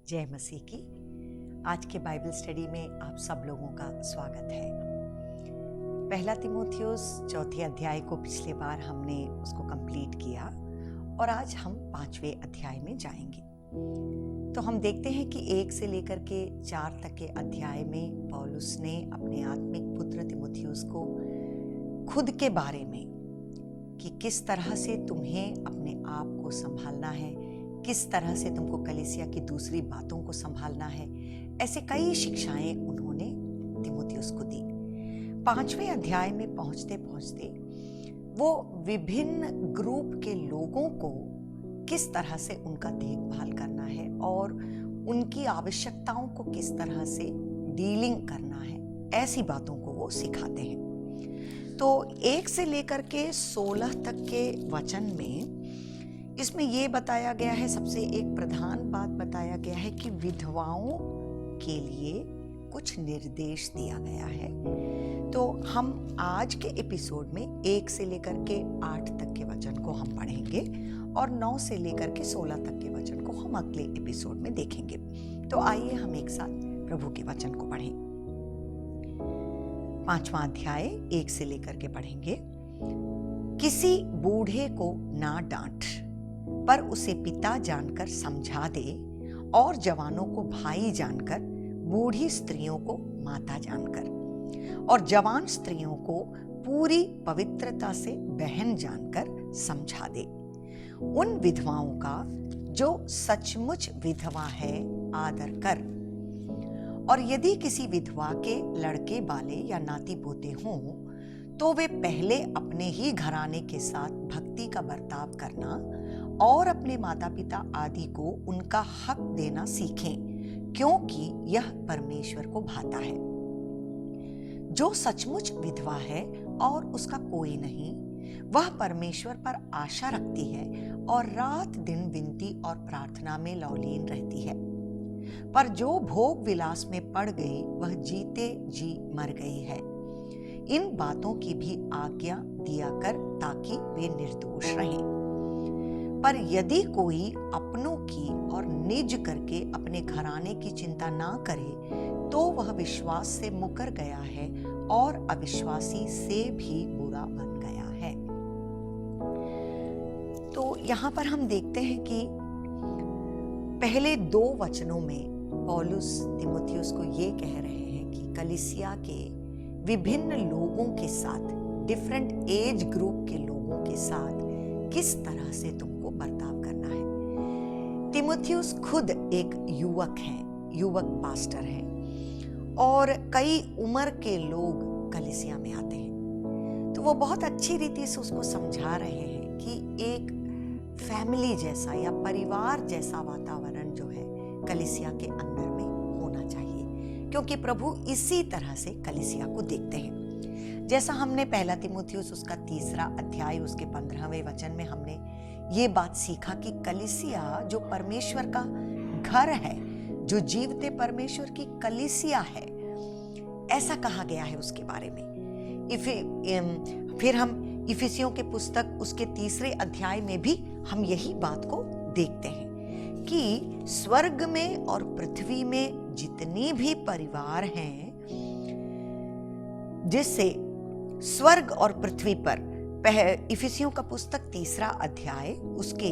जय मसीह की। आज के बाइबल स्टडी में आप सब लोगों का स्वागत है। पहला तीमुथियुस चौथे अध्याय को पिछले बार हमने उसको कंप्लीट किया और आज हम 5वें अध्याय में जाएंगे। तो हम देखते हैं कि 1 से लेकर के 4 तक के अध्याय में पौलुस ने अपने आत्मिक पुत्र तीमुथियुस को खुद के बारे में कि किस तरह से तुम्हें अपने आप को संभालना है, किस तरह से तुमको कलीसिया की दूसरी बातों को संभालना है, ऐसे कई शिक्षाएं उन्होंने तीमुथियुस को दी। 5वें अध्याय में पहुंचते पहुंचते वो विभिन्न ग्रुप के लोगों को किस तरह से उनका देखभाल करना है और उनकी आवश्यकताओं को किस तरह से डीलिंग करना है, ऐसी बातों को वो सिखाते हैं। तो 1 से लेकर के 16 तक के वचन में इसमें ये बताया गया है, सबसे एक प्रधान बात बताया गया है कि विधवाओं के लिए कुछ निर्देश दिया गया है। तो हम आज के एपिसोड में 1 से लेकर के 8 तक के वचन को हम पढ़ेंगे और 9 से लेकर के 16 तक के वचन को हम अगले एपिसोड में देखेंगे। तो आइए हम एक साथ प्रभु के वचन को पढ़ें। 5वां अध्याय 1 से लेकर के पढ़ेंगे। किसी बूढ़े को ना डांट, पर उसे पिता जानकर समझा दे, और जवानों को भाई जानकर, बूढ़ी स्त्रियों को माता जानकर, और जवान स्त्रियों को पूरी पवित्रता से बहन जानकर समझा दे। उन विधवाओं का जो सचमुच विधवा है आदर कर, और यदि किसी विधवा के लड़के बाले या नाती पोते हों तो वे पहले अपने ही घराने के साथ भक्ति का बर्ताव करना और अपने माता पिता आदि को उनका हक देना सीखें, क्योंकि यह परमेश्वर को भाता है। जो सचमुच विधवा है और उसका कोई नहीं, वह परमेश्वर पर आशा रखती है और रात दिन विनती और प्रार्थना में लौलीन रहती है। पर जो भोग विलास में पड़ गई वह जीते जी मर गई है। इन बातों की भी आज्ञा दिया कर ताकि वे निर्दोष रहें। पर यदि कोई अपनों की और निज करके अपने घराने की चिंता ना करे तो वह विश्वास से मुकर गया है और अविश्वासी से भी बुरा बन गया है। तो यहाँ पर हम देखते हैं कि पहले 2 वचनों में पौलुस तीमुथियुस को ये कह रहे हैं कि कलीसिया के विभिन्न लोगों के साथ, डिफरेंट एज ग्रुप के लोगों के साथ किस तरह से तुमको बर्ताव करना है। तीमुथियुस खुद एक युवक है, युवक पास्टर है, और कई उम्र के लोग कलीसिया में आते हैं। तो वो बहुत अच्छी रीति से उसको समझा रहे हैं कि एक फैमिली जैसा या परिवार जैसा वातावरण जो है कलीसिया के अंदर में होना चाहिए, क्योंकि प्रभु इसी तरह से कलीसिया को देखते हैं। जैसा हमने पहला तीमुथियुस उसका 3रा अध्याय उसके 15वें वचन में हमने ये बात सीखा कि कलीसिया जो परमेश्वर का घर है, जो जीवते परमेश्वर की कलीसिया है, ऐसा कहा गया है उसके बारे में। फिर हम इफिसियों के पुस्तक उसके 3रे अध्याय में भी हम यही बात को देखते हैं कि स्वर्ग में और पृथ्वी में जितनी भी परिवार हैं, जिससे स्वर्ग और पृथ्वी पर, इफिसियों का पुस्तक 3रा अध्याय उसके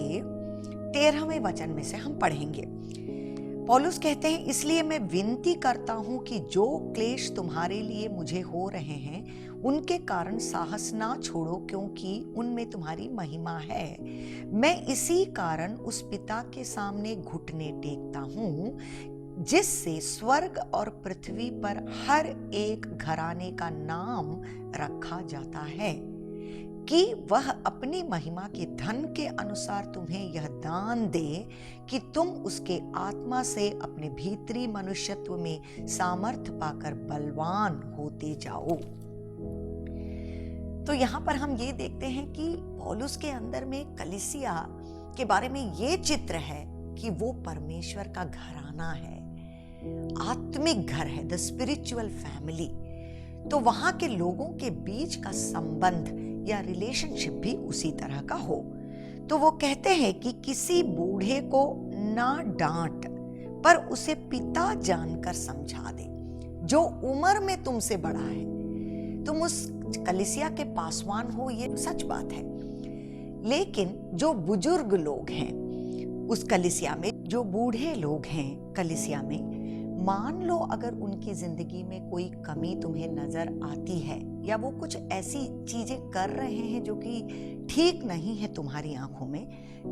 13वें वचन में से हम पढ़ेंगे। पौलुस कहते हैं, इसलिए मैं विनती करता हूं कि जो क्लेश तुम्हारे लिए मुझे हो रहे हैं उनके कारण साहस ना छोड़ो, क्योंकि उनमें तुम्हारी महिमा है। मैं इसी कारण उस पिता के सामने घुटने टेकता हूं जिससे स्वर्ग और पृथ्वी पर हर एक घराने का नाम रखा जाता है, कि वह अपनी महिमा के धन के अनुसार तुम्हें यह दान दे कि तुम उसके आत्मा से अपने भीतरी मनुष्यत्व में सामर्थ्य पाकर बलवान होते जाओ। तो यहाँ पर हम ये देखते हैं कि पौलुस के अंदर में कलीसिया के बारे में ये चित्र है कि वो परमेश्वर का घराना है, आत्मिक घर है, द स्पिरिचुअल फैमिली। तो वहां के लोगों के बीच का संबंध या रिलेशनशिप भी उसी तरह का हो। तो वो कहते हैं कि किसी बूढ़े को ना डांट, पर उसे पिता जानकर समझा दे। जो उम्र में तुमसे बड़ा है, तुम उस कलीसिया के पासवान हो, ये सच बात है, लेकिन जो बुजुर्ग लोग हैं उस कलीसिया में, जो बूढ़े लोग हैं कलीसिया में, मान लो अगर उनकी जिंदगी में कोई कमी तुम्हें नजर आती है या वो कुछ ऐसी चीजें कर रहे हैं जो कि ठीक नहीं है तुम्हारी आंखों में,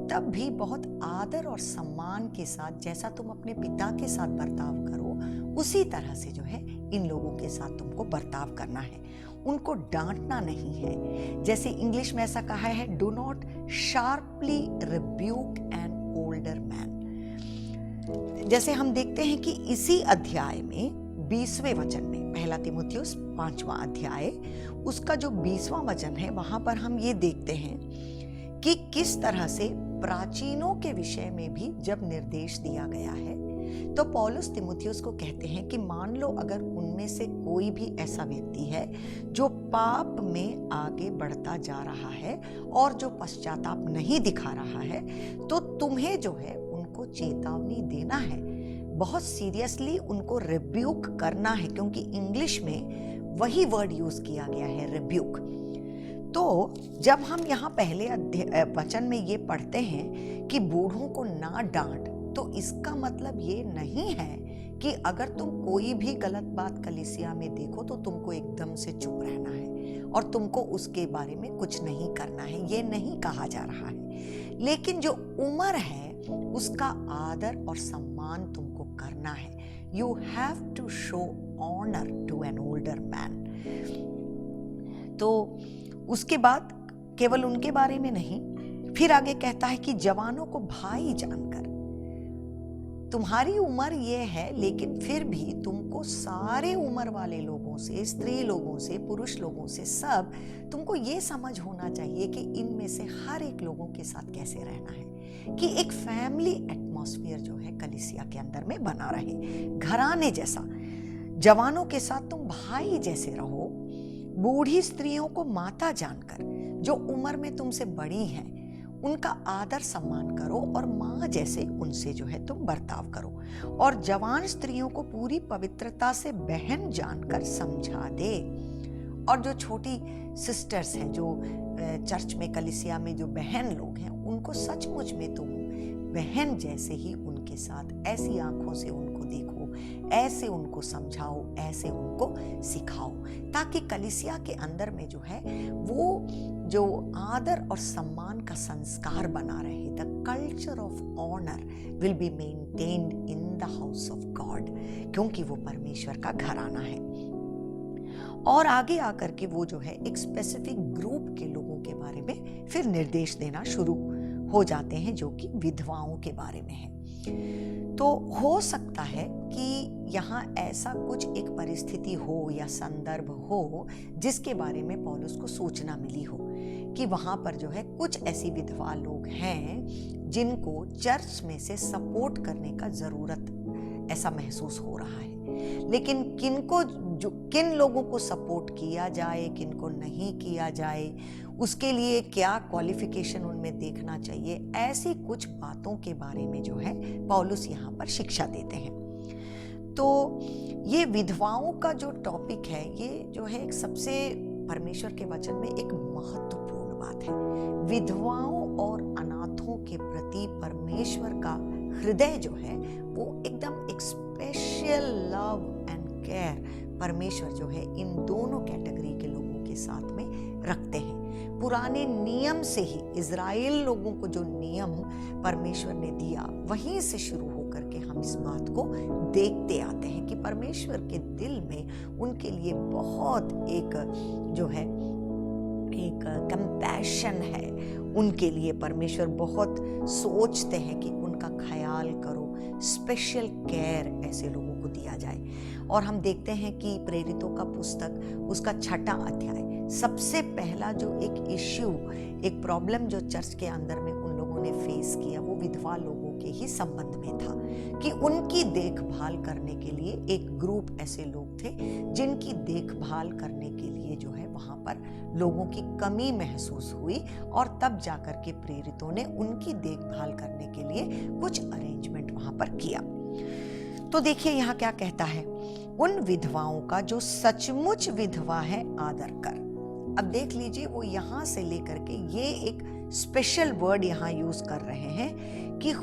तब भी बहुत आदर और सम्मान के साथ, जैसा तुम अपने पिता के साथ बर्ताव करो, उसी तरह से जो है इन लोगों के साथ तुमको बर्ताव करना है। उनको डांटना नहीं है। जैसे इंग्लिश में ऐसा कहा है, do not sharply rebuke N older man. जैसे हम देखते हैं कि इसी अध्याय में 20वें वचन में, पहला तीमुथियुस 5वां अध्याय, उसका जो 20वां वचन है, वहां पर हम ये देखते हैं कि किस तरह से प्राचीनों के विषय में भी जब निर्देश दिया गया है, तो पौलुस तीमुथियुस को कहते हैं कि मान लो अगर उनमें से कोई भी ऐसा व्यक्ति है जो पाप में आगे बढ़ता जा रहा है और जो पश्चाताप नहीं दिखा रहा है, तो तुम्हें जो है उनको चेतावनी देना है, बहुत सीरियसली उनको रिब्यूक करना है, क्योंकि इंग्लिश में वही वर्ड यूज किया गया है, रिब्यूक। तो जब हम यहाँ पहले वचन में ये पढ़ते हैं कि बूढ़ों को ना डांट, तो इसका मतलब ये नहीं है कि अगर तुम कोई भी गलत बात कलीसिया में देखो तो तुमको एकदम से चुप रहना है और तुमको उसके बारे में कुछ नहीं करना है, ये नहीं कहा जा रहा है। लेकिन जो उम्र है उसका आदर और सम्मान तुमको करना है। You have to show honour to an older man. तो उसके बाद केवल उनके बारे में नहीं, फिर आगे कहता है कि जवानों को भाई जानकर, तुम्हारी उम्र ये है लेकिन फिर भी तुमको सारे उम्र वाले लोगों से, स्त्री लोगों से, पुरुष लोगों से, सब तुमको ये समझ होना चाहिए कि इनमें से हर एक लोगों के साथ कैसे रहना है, कि एक फैमिली एटमॉस्फेयर जो है कलीसिया के अंदर में बना रहे, घराने जैसा। जवानों के साथ तुम भाई जैसे रहो, बूढ़ी स्त्रियों को माता जानकर, जो उम्र में तुमसे बड़ी हैं, उनका आदर सम्मान करो और माँ जैसे उनसे जो है तुम बर्ताव करो। और जवान स्त्रियों को पूरी पवित्रता से बहन जानकर समझा दे। और जो छोटी सिस्टर्स हैं, जो चर्च में, कलीसिया में जो बहन लोग हैं, उनको सचमुच में तुम बहन जैसे ही उनके साथ ऐसी आंखों से उनको देखो, ऐसे उनको समझाओ, ऐसे उनको सिखाओ, ताकि कलीसिया के अंदर में जो है वो जो आदर और सम्मान का संस्कार बना रहे। The culture of honour will be maintained in the house of God, क्योंकि वो परमेश्वर का घराना है। और आगे आकर के वो जो है एक स्पेसिफिक ग्रुप के लोगों के बारे में फिर निर्देश देना शुरू हो जाते हैं, जो कि विधवाओं के बारे में है। तो हो सकता है कि यहाँ ऐसा कुछ एक परिस्थिति हो या संदर्भ हो जिसके बारे में पौलुस को सूचना मिली हो कि वहाँ पर जो है कुछ ऐसी विधवा लोग हैं जिनको चर्च में से सपोर्ट करने का ज़रूरत ऐसा महसूस हो रहा है। लेकिन किन लोगों को सपोर्ट किया जाए, किन को नहीं किया जाए, उसके लिए क्या क्वालिफिकेशन उनमें देखना चाहिए, ऐसी कुछ बातों के बारे में जो है पौलुस यहाँ पर शिक्षा देते हैं। तो ये विधवाओं का जो टॉपिक है, ये जो है एक सबसे परमेश्वर के वचन में एक महत्वपूर्ण बात है। विधवाओं और अनाथों के प्रति परमेश्वर का हृदय जो है वो एकदम एक स्पेशल लव एंड केयर परमेश्वर जो है इन दोनों कैटेगरी के लोगों के साथ में रखते हैं। पुराने नियम से ही इज़राइल लोगों को जो नियम परमेश्वर ने दिया, वहीं से शुरू होकर के हम इस बात को देखते आते हैं कि परमेश्वर के दिल में उनके लिए बहुत एक जो है एक कंपैशन है उनके लिए। परमेश्वर बहुत सोचते हैं कि उनका ख्याल करो, स्पेशल केयर ऐसे लोगों को दिया जाए। और हम देखते हैं कि प्रेरितों का पुस्तक उसका 6वां अध्याय सबसे पहला जो एक इश्यू, एक प्रॉब्लम जो चर्च के अंदर में उन लोगों ने फेस किया, वो विधवा लोगों के ही संबंध में था कि उनकी देखभाल करने के लिए एक ग्रुप ऐसे लोग थे जिनकी देखभाल करने के लिए जो है वहां पर लोगों की कमी महसूस हुई, और तब जाकर के प्रेरितों ने उनकी देखभाल करने के लिए कुछ अरेंजमेंट वहां पर किया। तो देखिए यहाँ क्या कहता है, उन विधवाओं का जो सचमुच विधवा है आदर कर। अब देख लीजिए, वो यहां से लेकर के ये एक स्पेशल वर्ड यहां यूज कर रहे हैं कि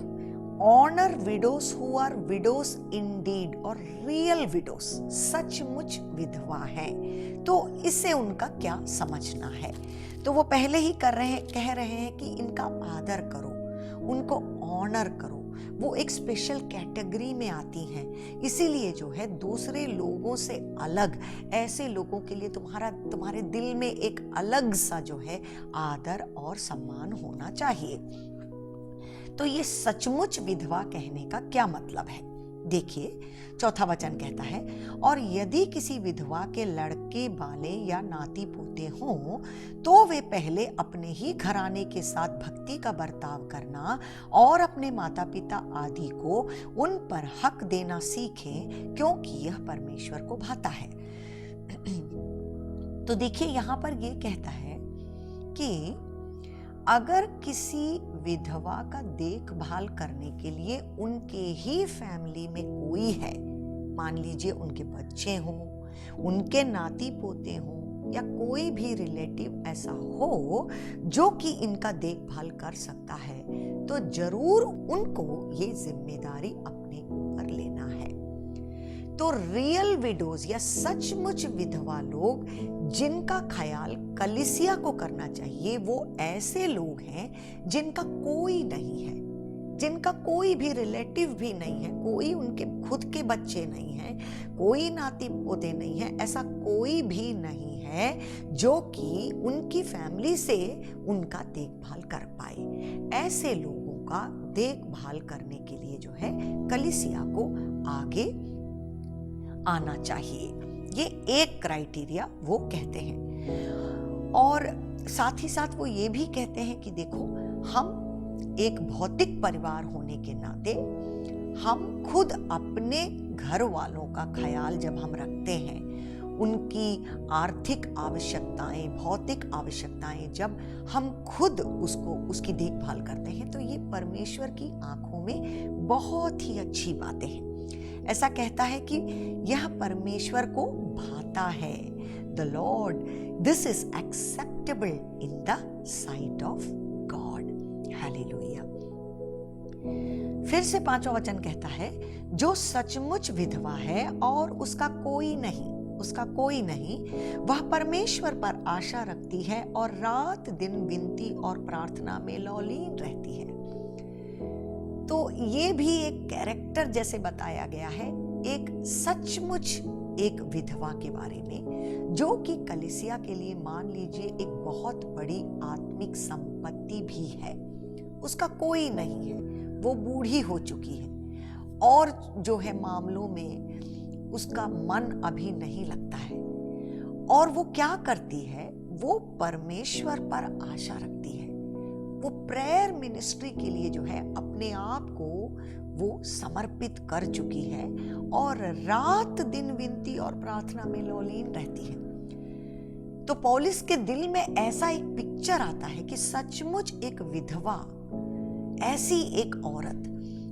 ऑनर विडोस हु आर विडोस इंडीड और रियल विडोस, सचमुच विधवा है। तो इससे उनका क्या समझना है? तो वो पहले ही कह रहे हैं कि इनका आदर करो, उनको ऑनर करो। वो एक स्पेशल कैटेगरी में आती हैं, इसीलिए जो है दूसरे लोगों से अलग, ऐसे लोगों के लिए तुम्हारे दिल में एक अलग सा जो है आदर और सम्मान होना चाहिए। तो ये सचमुच विधवा कहने का क्या मतलब है? देखिए, चौथा वचन कहता है, और यदि किसी विधवा के लड़के बाले या नाती पोते हों तो वे पहले अपने ही घराने के साथ भक्ति का बर्ताव करना और अपने माता पिता आदि को उन पर हक देना सीखें, क्योंकि यह परमेश्वर को भाता है। तो देखिए, यहां पर यह कहता है कि अगर किसी विधवा का देखभाल करने के लिए उनके ही फैमिली में कोई है, मान लीजिए उनके बच्चे हों, उनके नाती पोते हों, या कोई भी रिलेटिव ऐसा हो जो कि इनका देखभाल कर सकता है, तो जरूर उनको ये जिम्मेदारी अपने ऊपर लेना है। तो रियल विडोज या सचमुच विधवा लोग जिनका ख्याल कलीसिया को करना चाहिए, वो ऐसे लोग हैं जिनका कोई नहीं है, जिनका कोई भी रिलेटिव भी नहीं है, कोई उनके खुद के बच्चे नहीं हैं, कोई नाती पोते नहीं है, ऐसा कोई भी नहीं है जो कि उनकी फैमिली से उनका देखभाल कर पाए। ऐसे लोगों का देखभाल करने के लिए जो है कलीसिया को आगे आना चाहिए। ये एक क्राइटेरिया वो कहते हैं। और साथ ही साथ वो ये भी कहते हैं कि देखो, हम एक भौतिक परिवार होने के नाते हम खुद अपने घर वालों का ख्याल जब हम रखते हैं, उनकी आर्थिक आवश्यकताएं, भौतिक आवश्यकताएं जब हम खुद उसकी देखभाल करते हैं, तो ये परमेश्वर की आंखों में बहुत ही अच्छी बातें हैं। ऐसा कहता है कि यह परमेश्वर को भाता है। The Lord, this is acceptable in the sight of God. Hallelujah. फिर से पांचवा वचन कहता है, जो सचमुच विधवा है और उसका कोई नहीं, वह परमेश्वर पर आशा रखती है और रात दिन विनती और प्रार्थना में लौलीन रहती है। तो ये भी एक कैरेक्टर जैसे बताया गया है, एक सचमुच एक विधवा के बारे में, जो कि कलीसिया के लिए मान लीजिए एक बहुत बड़ी आत्मिक संपत्ति भी है। उसका कोई नहीं है, वो बूढ़ी हो चुकी है और जो है मामलों में उसका मन अभी नहीं लगता है, और वो क्या करती है, वो परमेश्वर पर आशा रखती है। वो प्रेयर मिनिस्ट्री के लिए जो है अपने आप को वो समर्पित कर चुकी है और रात दिन विनती और प्रार्थना में लौलीन रहती है। तो पौलुस के दिल में ऐसा एक पिक्चर आता है कि सचमुच एक विधवा, ऐसी एक औरत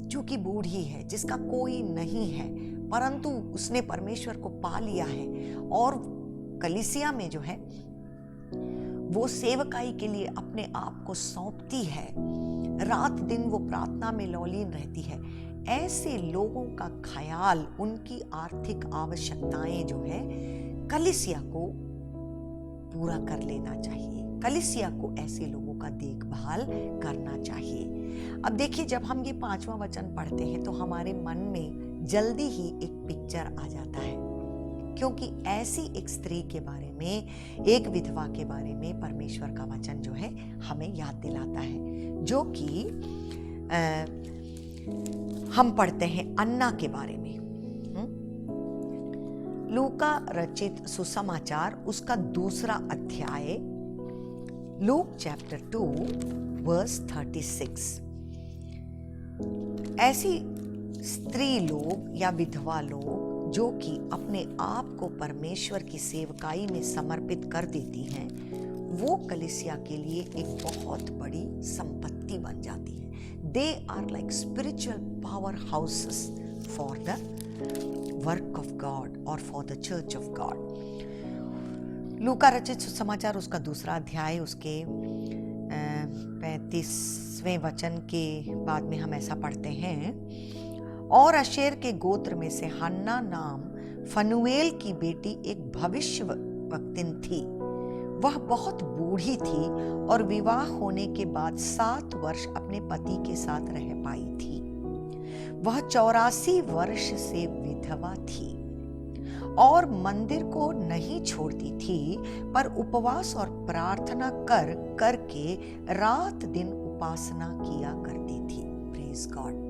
जो कि बूढ़ी है, जिसका कोई नहीं है, परंतु उसने परमेश्वर को पा लिया है और कलीसिया में जो है वो सेवकाई के लिए अपने आप को सौंपती है, रात दिन वो प्रार्थना में लौलीन रहती है। ऐसे लोगों का ख्याल, उनकी आर्थिक आवश्यकताएं जो है कलीसिया को पूरा कर लेना चाहिए। कलीसिया को ऐसे लोगों का देखभाल करना चाहिए। अब देखिए, जब हम ये पांचवा वचन पढ़ते हैं तो हमारे मन में जल्दी ही एक पिक्चर आ जाता है, क्योंकि ऐसी एक स्त्री के बारे में, एक विधवा के बारे में परमेश्वर का वचन जो है हमें याद दिलाता है, जो कि हम पढ़ते हैं अन्ना के बारे में। लूका रचित सुसमाचार उसका दूसरा अध्याय, लूक चैप्टर 2 वर्स 36। ऐसी स्त्री लोग या विधवा लोग जो कि अपने आप को परमेश्वर की सेवकाई में समर्पित कर देती हैं, वो कलीसिया के लिए एक बहुत बड़ी संपत्ति बन जाती है। They are like spiritual power houses for the work of God और for the church of God. लूका रचित सुसमाचार उसका दूसरा अध्याय उसके 35वें वचन के बाद में हम ऐसा पढ़ते हैं, और अशेर के गोत्र में से हन्ना नाम फनुएल की बेटी एक भविष्यवक्तिन थी। वह बहुत बूढ़ी थी और विवाह होने के बाद 7 वर्ष अपने पति के साथ रह पाई थी। वह 84 वर्ष से विधवा थी और मंदिर को नहीं छोड़ती थी, पर उपवास और प्रार्थना करके रात दिन उपासना किया करती थी। Praise God.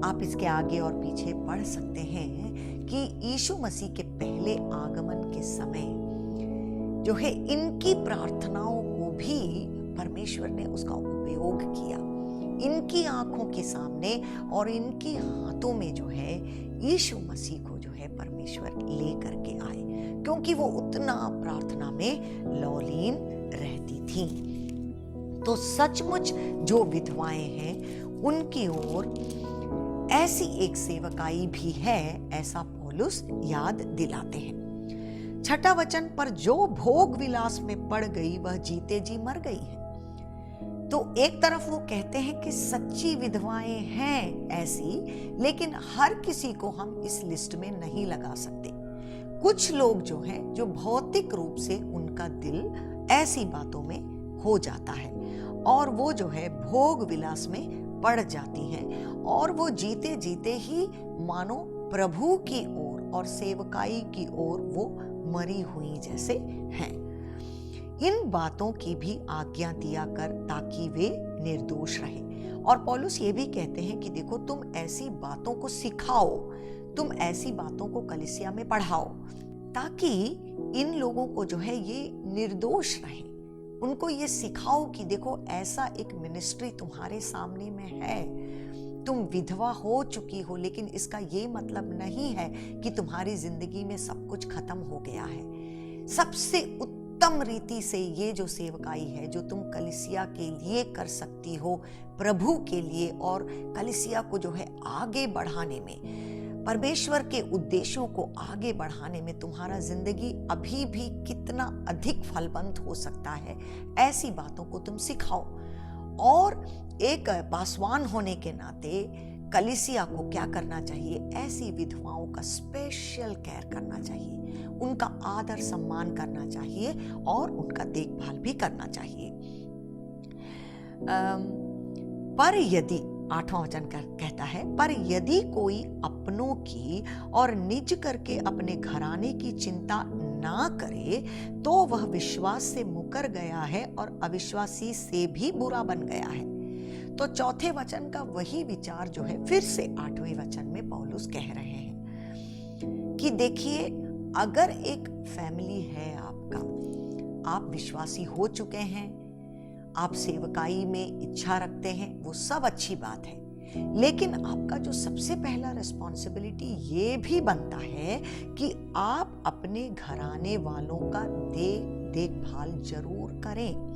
आप इसके आगे और पीछे पढ़ सकते हैं कि यीशु मसीह के पहले आगमन के समय जो है, इनकी प्रार्थनाओं को भी परमेश्वर ने उसका उपयोग किया। इनकी आंखों के सामने और इनके हाथों में जो है यीशु मसीह को जो है परमेश्वर ले करके आए, क्योंकि वो उतना प्रार्थना में लौलीन रहती थी। तो सचमुच जो विधवाएं हैं उनकी ओर ऐसी एक सेवकाई भी है, ऐसा पौलुस याद दिलाते हैं। 6ठा वचन, पर जो भोग विलास में पड़ गई वह जीते जी मर गई है। तो एक तरफ वो कहते हैं कि सच्ची विधवाएं हैं ऐसी, लेकिन हर किसी को हम इस लिस्ट में नहीं लगा सकते। कुछ लोग जो हैं, जो भौतिक रूप से उनका दिल ऐसी बातों में हो जाता है और वो जो है भोग विलास में पड़ जाती हैं, और वो जीते जीते ही मानो प्रभु की ओर और सेवकाई की ओर वो मरी हुई जैसे हैं। इन बातों की भी आज्ञा दिया कर ताकि वे निर्दोष रहे। और पौलुस ये भी कहते हैं कि देखो, तुम ऐसी बातों को सिखाओ, तुम ऐसी बातों को कलीसिया में पढ़ाओ, ताकि इन लोगों को जो है ये निर्दोष रहे। उनको ये सिखाओ कि देखो, ऐसा एक मिनिस्ट्री तुम्हारे सामने में है। तुम विधवा हो चुकी हो, लेकिन इसका ये मतलब नहीं है कि तुम्हारी जिंदगी में सब कुछ खत्म हो गया है। सबसे उत्तम रीति से ये जो सेवकाई है, जो तुम कलीसिया के लिए कर सकती हो, प्रभु के लिए और कलीसिया को जो है आगे बढ़ाने में, परमेश्वर के उद्देश्यों को आगे बढ़ाने में तुम्हारा जिंदगी अभी भी कितना अधिक फलवंत हो सकता है, ऐसी बातों को तुम सिखाओ। और एक पासवान होने के नाते कलीसिया को क्या करना चाहिए? ऐसी विधवाओं का स्पेशल केयर करना चाहिए, उनका आदर सम्मान करना चाहिए और उनका देखभाल भी करना चाहिए। पर यदि 8वां वचन कहता है, पर यदि कोई अपनों की और निज करके अपने घराने की चिंता ना करे, तो वह विश्वास से मुकर गया है और अविश्वासी से भी बुरा बन गया है। तो 4थे वचन का वही विचार जो है फिर से 8वें वचन में पौलुस कह रहे हैं कि देखिए, अगर एक फैमिली है आपका, आप विश्वासी हो चुके हैं, आप सेवकाई में इच्छा रखते हैं, वो सब अच्छी बात है, लेकिन आपका जो सबसे पहला रिस्पॉन्सिबिलिटी ये भी बनता है कि आप अपने घराने वालों का देखभाल जरूर करें।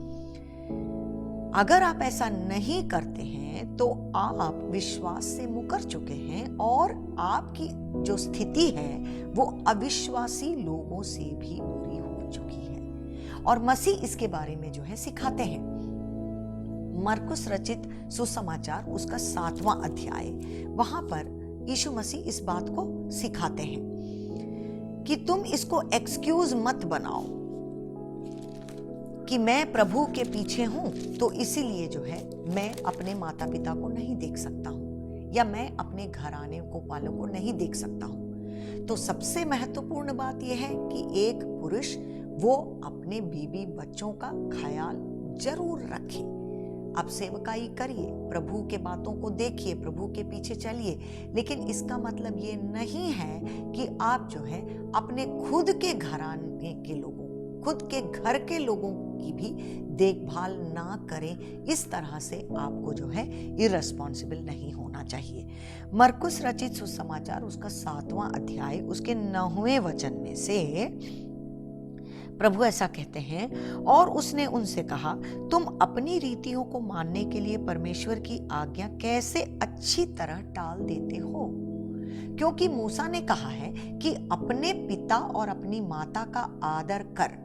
अगर आप ऐसा नहीं करते हैं तो आप विश्वास से मुकर चुके हैं और आपकी जो स्थिति है वो अविश्वासी लोगों से भी बुरी हो चुकी है। और मसीह इसके बारे में जो है सिखाते हैं। मरकुस रचित सुसमाचार उसका 7वां अध्याय, वहां पर यीशु मसीह इस बात को सिखाते हैं कि तुम इसको एक्सक्यूज मत बनाओ कि मैं प्रभु के पीछे हूं तो इसीलिए जो है मैं अपने माता पिता को नहीं देख सकता हूं या मैं अपने घराने को वालों को नहीं देख सकता हूं। तो सबसे महत्वपूर्ण बात यह है कि एक पुरुष वो अपने बीवी बच्चों का ख्याल जरूर रखे, आप सेवकाई करिए, प्रभु के बातों को देखिए, प्रभु के पीछे चलिए, लेकिन इसका मतलब ये नहीं है कि आप जो है अपने खुद के घराने के लोगों, खुद के घर के लोगों की भी देखभाल ना करें। इस तरह से आपको जो है इररिस्पॉन्सिबल नहीं होना चाहिए। मरकुस रचित सुसमाचार उसका 7वां अध्याय उसके 9वें वचन में से प्रभु ऐसा कहते हैं, और उसने उनसे कहा, तुम अपनी रीतियों को मानने के लिए परमेश्वर की आज्ञा कैसे अच्छी तरह टाल देते हो? क्योंकि मूसा ने कहा है कि अपने पिता और अपनी माता का आदर कर,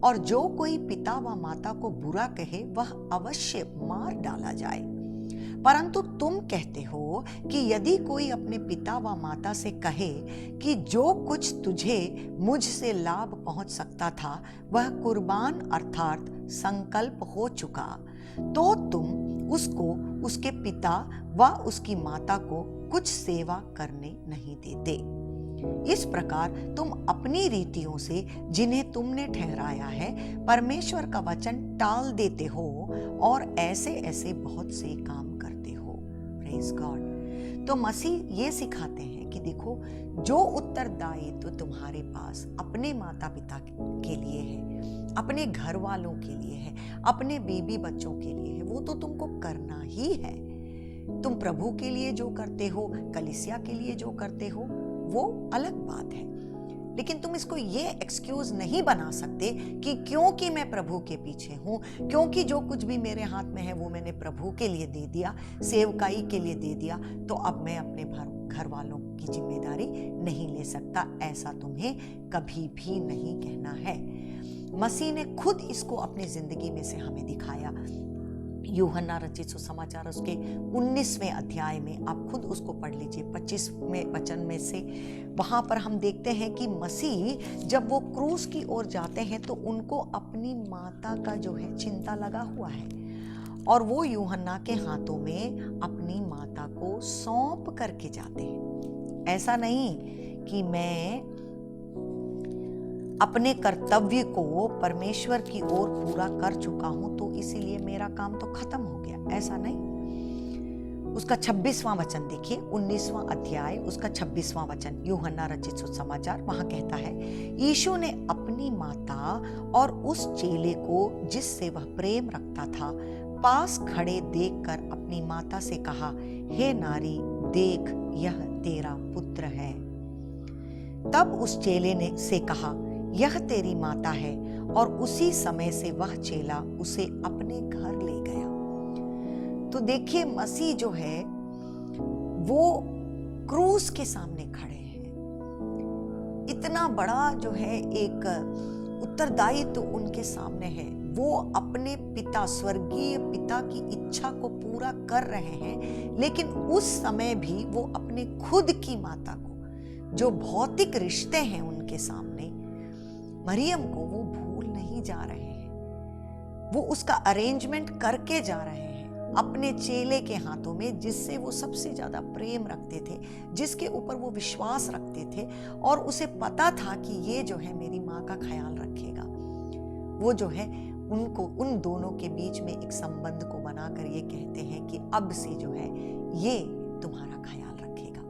और जो कोई पिता व माता को बुरा कहे वह अवश्य मार डाला जाए। परंतु तुम कहते हो कि यदि कोई अपने पिता व माता से कहे कि जो कुछ तुझे मुझसे लाभ पहुंच सकता था वह कुर्बान अर्थात संकल्प हो चुका, तो तुम उसको उसके पिता व उसकी माता को कुछ सेवा करने नहीं देते। इस प्रकार तुम अपनी रीतियों से जिन्हें तुमने ठहराया है परमेश्वर का वचन टाल देते हो और ऐसे ऐसे बहुत से काम करते हो। Praise God. तो मसीह ये सिखाते हैं कि देखो, जो उत्तरदायित्व तुम्हारे पास अपने माता पिता के लिए है, अपने घर वालों के लिए है, अपने बीबी बच्चों के लिए है, वो तो तुमको करना ही है। तुम प्रभु के लिए जो करते हो, कलीसिया के लिए जो करते हो, वो अलग बात है, लेकिन तुम इसको ये एक्सक्यूज नहीं बना सकते कि क्योंकि मैं प्रभु के पीछे हूं, क्योंकि जो कुछ भी मेरे हाथ में है वो मैंने प्रभु के लिए दे दिया, सेवकाई के लिए दे दिया, तो अब मैं अपने घर वालों की जिम्मेदारी नहीं ले सकता। ऐसा तुम्हें कभी भी नहीं कहना है। मसीह ने खुद इसको अपनी जिंदगी में से हमें दिखाया। यूहन्ना रचित सुसमाचार उसके 19वें अध्याय में आप खुद उसको पढ़ लीजिए, 25वें वचन में से वहां पर हम देखते हैं कि मसीह जब वो क्रूस की ओर जाते हैं तो उनको अपनी माता का जो है चिंता लगा हुआ है, और वो यूहन्ना के हाथों में अपनी माता को सौंप करके जाते हैं। ऐसा नहीं कि मैं अपने कर्तव्य को परमेश्वर की ओर पूरा कर चुका हूं तो इसीलिए मेरा काम तो खत्म हो गया, ऐसा नहीं। उसका 26वां वचन देखिए, 19वां अध्याय उसका 26वां वचन, यूहन्ना रचित सुसमाचार, वहां कहता है, यीशु ने अपनी माता और उस चेले को जिससे वह प्रेम रखता था पास खड़े देखकर अपनी माता से कहा, हे नारी, देख यह तेरा पुत्र है। तब उस चेले ने से कहा, यह तेरी माता है, और उसी समय से वह चेला उसे अपने घर ले गया। तो देखिए, मसीह जो है वो क्रूस के सामने खड़े हैं। इतना बड़ा जो है एक उत्तरदायित्व तो उनके सामने है। वो अपने पिता, स्वर्गीय पिता की इच्छा को पूरा कर रहे हैं, लेकिन उस समय भी वो अपने खुद की माता को, जो भौतिक रिश्ते हैं उनके सामने, मरियम को वो भूल नहीं जा रहे हैं। वो उसका अरेंजमेंट करके जा रहे हैं अपने चेले के हाथों में, जिससे वो सबसे ज्यादा प्रेम रखते थे, जिसके ऊपर वो विश्वास रखते थे, और उसे पता था कि ये जो है मेरी माँ का ख्याल रखेगा। वो जो है उनको, उन दोनों के बीच में एक संबंध को बनाकर ये कहते हैं कि अब से जो है ये तुम्हारा ख्याल रखेगा।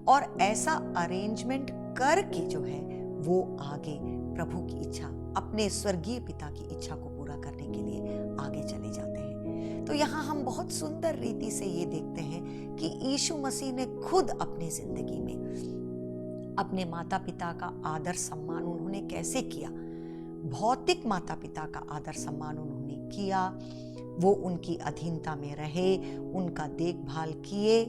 और ऐसा अरेंजमेंट करके जो है वो आगे प्रभु की इच्छा, अपने स्वर्गीय पिता की इच्छा को पूरा करने के लिए आगे चले जाते हैं। तो यहाँ हम बहुत सुंदर रीति से ये देखते हैं कि यीशु मसीह ने खुद अपनी जिंदगी में अपने माता पिता का आदर सम्मान उन्होंने कैसे किया। भौतिक माता पिता का आदर सम्मान उन्होंने किया, वो उनकी अधीनता में रहे, उनका देखभाल किए,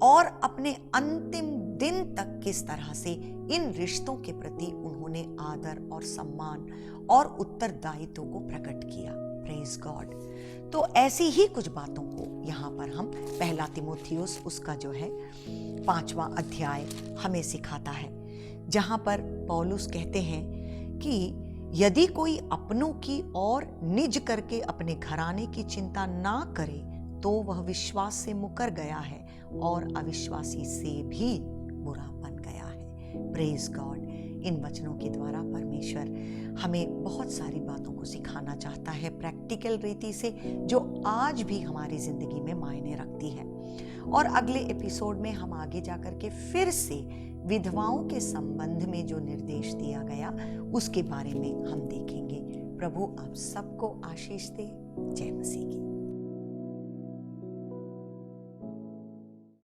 और अपने अंतिम दिन तक किस तरह से इन रिश्तों के प्रति उन्होंने आदर और सम्मान और उत्तरदायित्व को प्रकट किया। Praise God. तो ऐसी ही कुछ बातों को यहाँ पर हम पहला तिमोथियुस उसका जो है 5वां अध्याय हमें सिखाता है, जहाँ पर पौलुस कहते हैं कि यदि कोई अपनों की और निज करके अपने घराने की चिंता ना करे तो वह विश्वास से मुकर गया है और अविश्वासी से भी बुरा बन गया है। Praise God. इन वचनों के द्वारा परमेश्वर हमें बहुत सारी बातों को सिखाना चाहता है प्रैक्टिकल रीति से, जो आज भी हमारी जिंदगी में मायने रखती है। और अगले एपिसोड में हम आगे जाकर के फिर से विधवाओं के संबंध में जो निर्देश दिया गया उसके बारे में हम देखेंगे। प्रभु आप सबको आशीष दे। जय मसीह की।